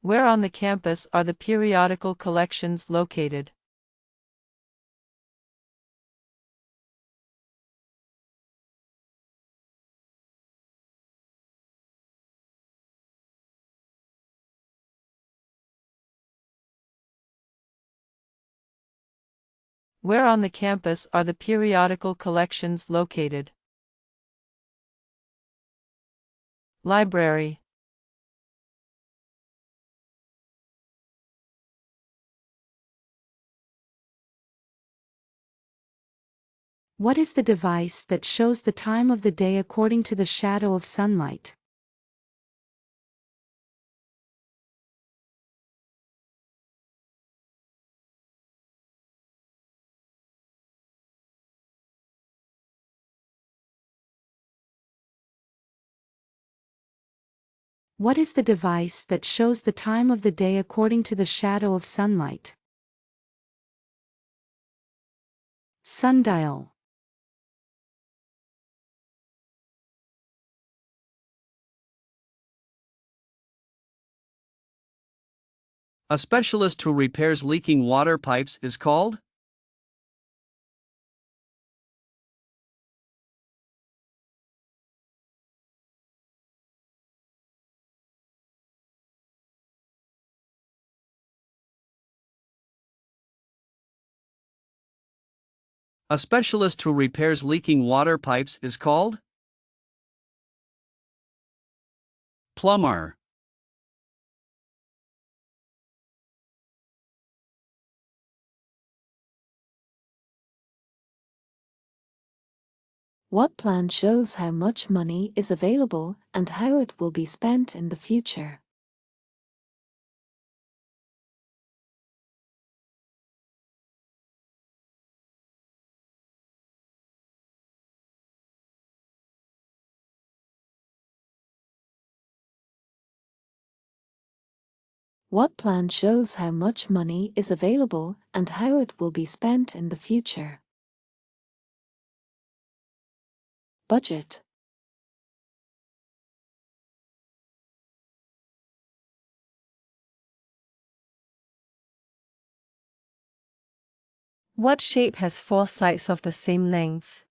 Where on the campus are the periodical collections located? Where on the campus are the periodical collections located? Library. What is the device that shows the time of the day according to the shadow of sunlight? What is the device that shows the time of the day according to the shadow of sunlight? Sundial. A specialist who repairs leaking water pipes is called? A specialist who repairs leaking water pipes is called? Plumber. What plan shows how much money is available and how it will be spent in the future? What plan shows how much money is available and how it will be spent in the future? Budget. What shape has four sides of the same length?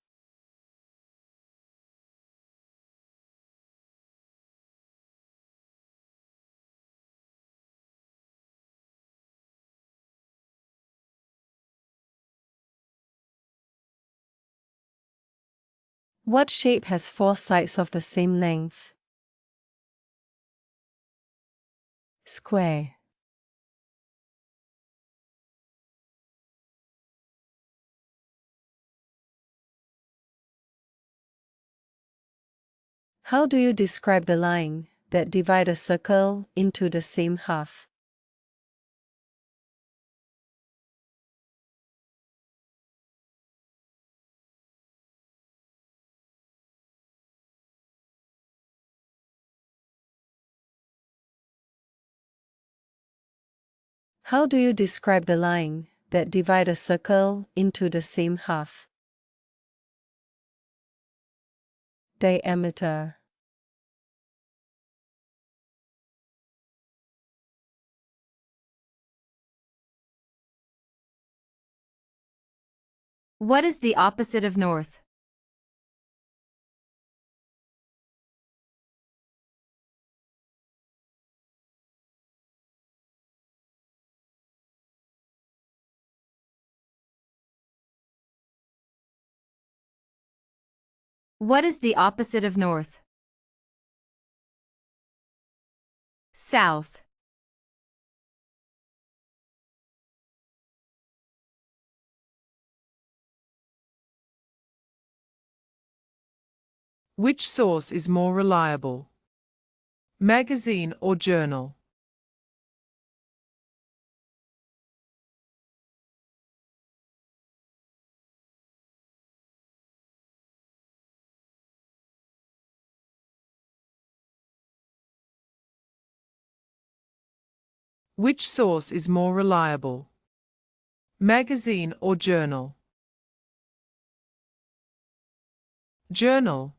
What shape has four sides of the same length? Square. How do you describe the line that divides a circle into the same half? How do you describe the line that divides a circle into the same half? Diameter. What is the opposite of north? What is the opposite of north? South. Which source is more reliable? Magazine or journal? Which source is more reliable? Magazine or journal? Journal.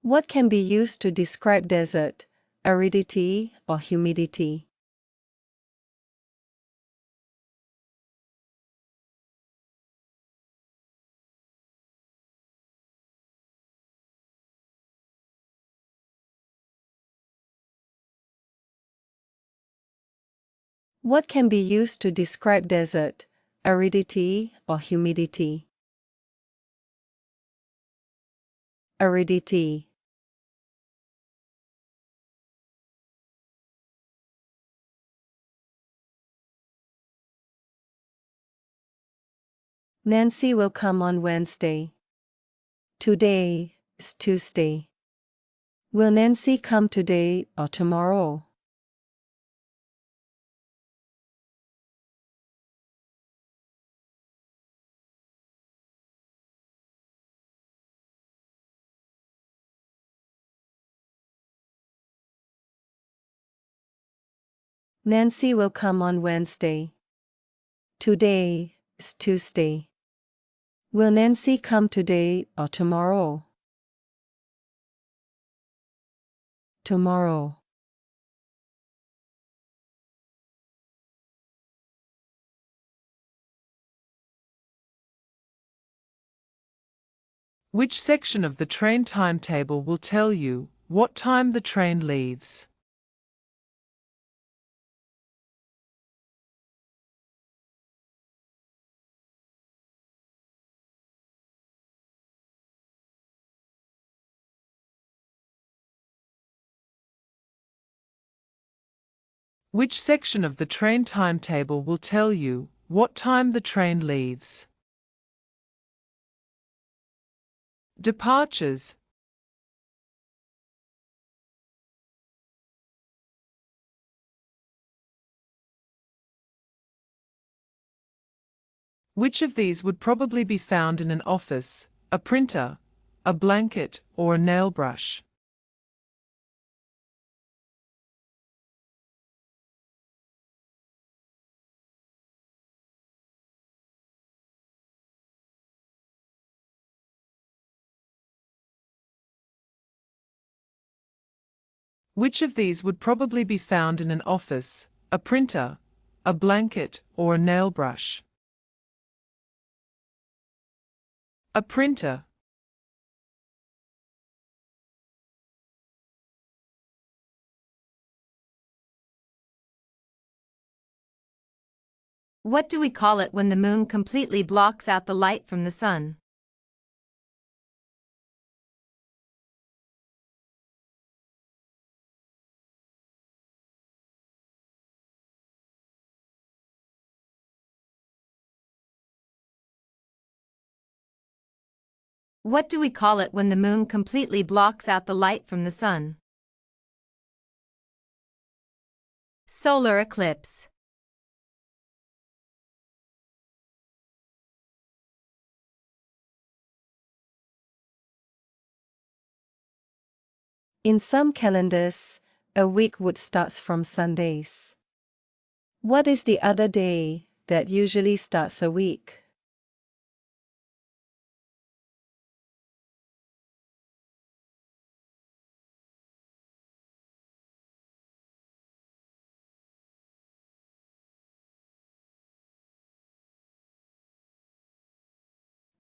What can be used to describe desert, aridity, or humidity? What can be used to describe desert, aridity, or humidity? Aridity. Nancy will come on Wednesday. Today is Tuesday. Will Nancy come today or tomorrow? Nancy will come on Wednesday. Today is Tuesday. Will Nancy come today or tomorrow? Tomorrow. Which section of the train timetable will tell you what time the train leaves? Which section of the train timetable will tell you what time the train leaves? Departures. Which of these would probably be found in an office, a printer, a blanket, or a nail brush? Which of these would probably be found in an office, a printer, a blanket, or a nail brush? A printer. What do we call it when the moon completely blocks out the light from the sun? What do we call it when the moon completely blocks out the light from the sun? Solar eclipse. In some calendars, a week would start from Sundays. What is the other day that usually starts a week?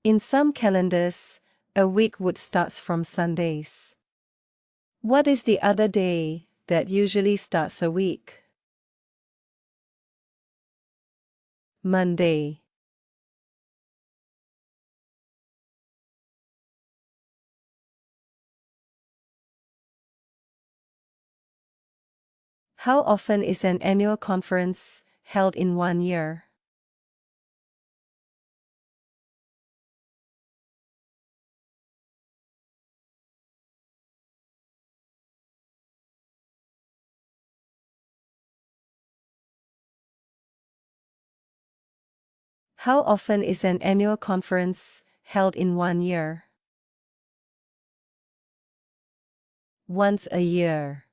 In some calendars, a week would start from Sundays. What is the other day that usually starts a week? Monday. How often is an annual conference held in 1 year? How often is an annual conference held in 1 year? Once a year.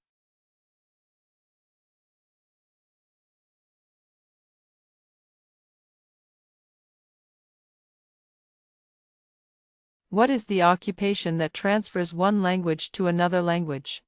What is the occupation that transfers one language to another language?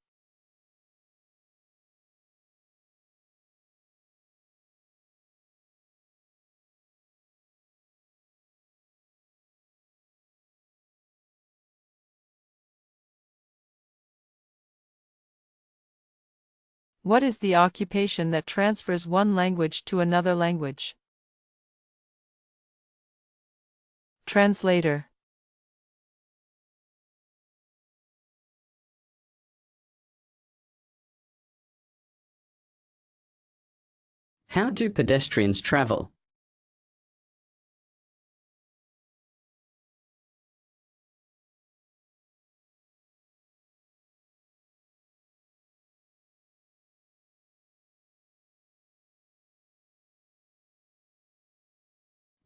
What is the occupation that transfers one language to another language? Translator. How do pedestrians travel?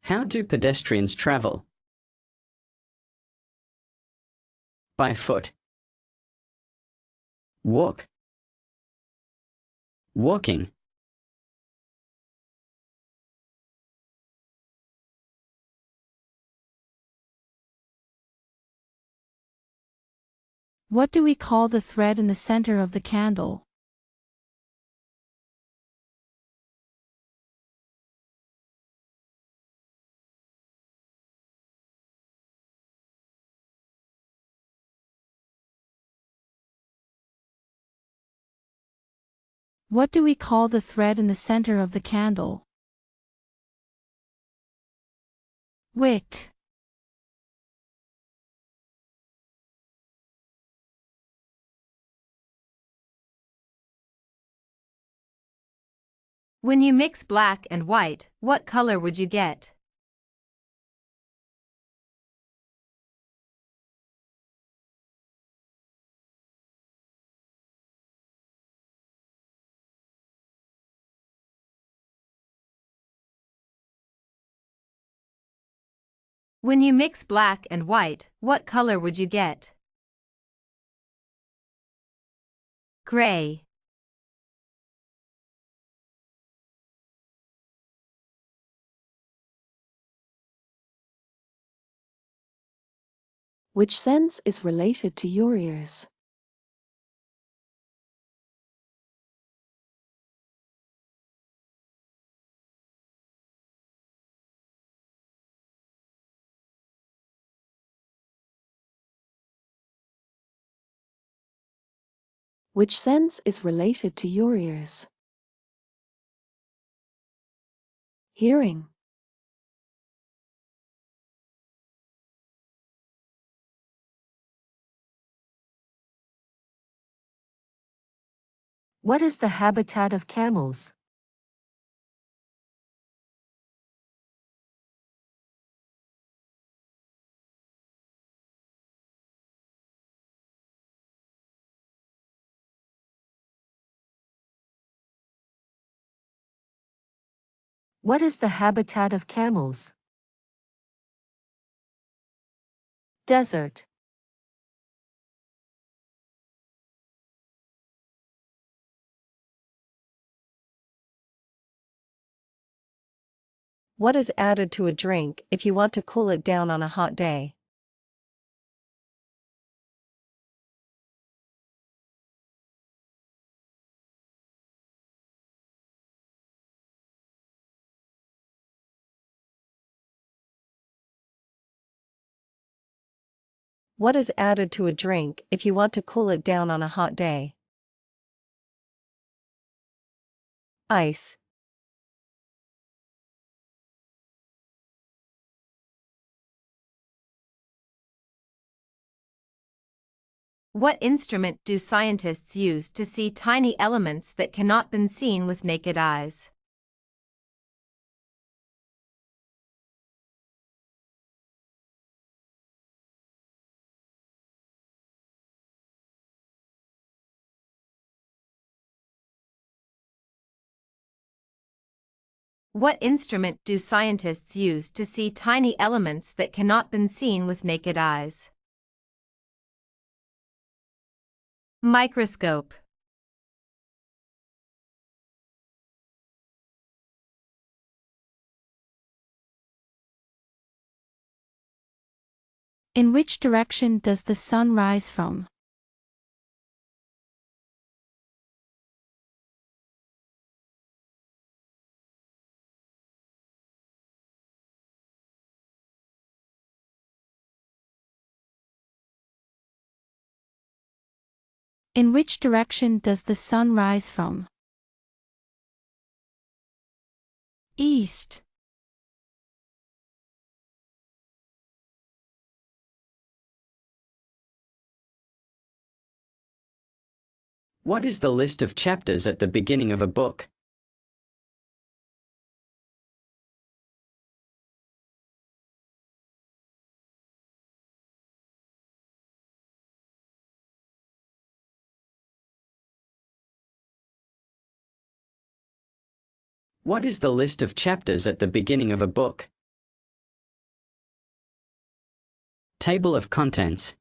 How do pedestrians travel? By foot. Walk. Walking. What do we call the thread in the center of the candle? What do we call the thread in the center of the candle? Wick. When you mix black and white, what color would you get? When you mix black and white, what color would you get? Gray. Which sense is related to your ears? Which sense is related to your ears? Hearing. What is the habitat of camels? What is the habitat of camels? Desert. What is added to a drink if you want to cool it down on a hot day? What is added to a drink if you want to cool it down on a hot day? Ice. What instrument do scientists use to see tiny elements that cannot be seen with naked eyes? What instrument do scientists use to see tiny elements that cannot be seen with naked eyes? Microscope. In which direction does the sun rise from? In which direction does the sun rise from? East. What is the list of chapters at the beginning of a book? What is the list of chapters at the beginning of a book? Table of contents.